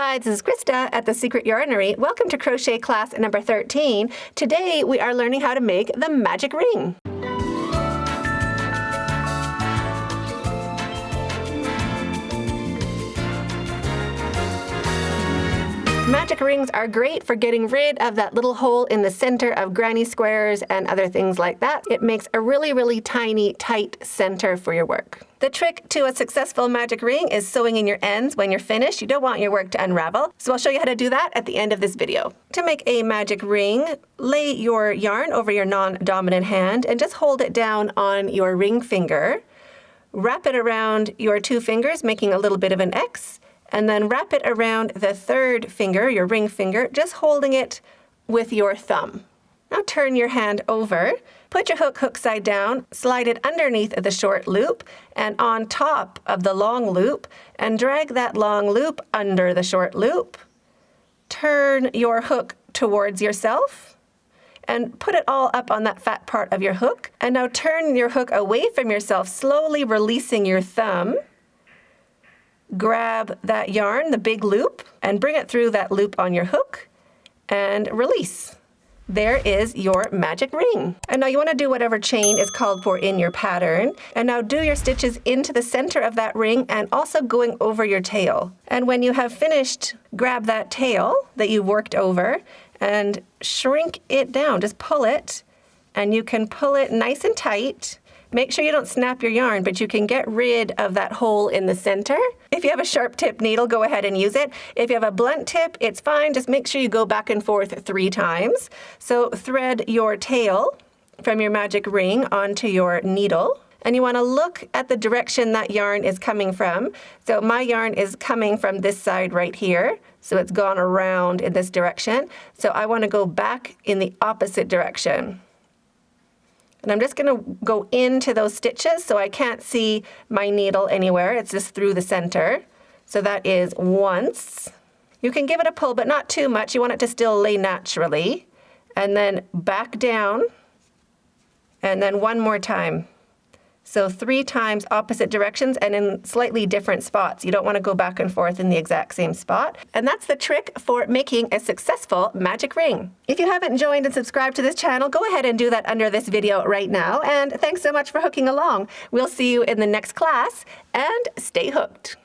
Hi, this is Krista at The Secret Yarnery. Welcome to crochet class number 13. Today we are learning how to make the magic ring. Magic rings are great for getting rid of that little hole in the center of granny squares and other things like that. It makes a really tiny, tight center for your work. The trick to a successful magic ring is sewing in your ends when you're finished. You don't want your work to unravel. So I'll show you how to do that at the end of this video. To make a magic ring, lay your yarn over your non-dominant hand and just hold it down on your ring finger. Wrap it around your two fingers, making a little bit of an X. And then wrap it around the third finger, your ring finger, just holding it with your thumb. Now turn your hand over, put your hook side down, slide it underneath the short loop and on top of the long loop, and drag that long loop under the short loop. Turn your hook towards yourself and put it all up on that fat part of your hook. And now turn your hook away from yourself, slowly releasing your thumb. Grab that yarn, the big loop, and bring it through that loop on your hook and release. There is your magic ring. And now you want to do whatever chain is called for in your pattern. And now do your stitches into the center of that ring and also going over your tail. And when you have finished, grab that tail that you worked over and shrink it down. Just pull it, and you can pull it nice and tight. Make sure you don't snap your yarn, but you can get rid of that hole in the center. If you have a sharp tip needle, go ahead and use it. If you have a blunt tip, it's fine. Just make sure you go back and forth 3 times. So thread your tail from your magic ring onto your needle. And you want to look at the direction that yarn is coming from. So my yarn is coming from this side right here. So it's gone around in this direction. So I want to go back in the opposite direction. And I'm just going to go into those stitches so I can't see my needle anywhere. It's just through the center. So that is once. You can give it a pull, but not too much. You want it to still lay naturally. And then back down. And then one more time. So 3 times opposite directions and in slightly different spots. You don't want to go back and forth in the exact same spot. And that's the trick for making a successful magic ring. If you haven't joined and subscribed to this channel, go ahead and do that under this video right now. And thanks so much for hooking along. We'll see you in the next class, and stay hooked.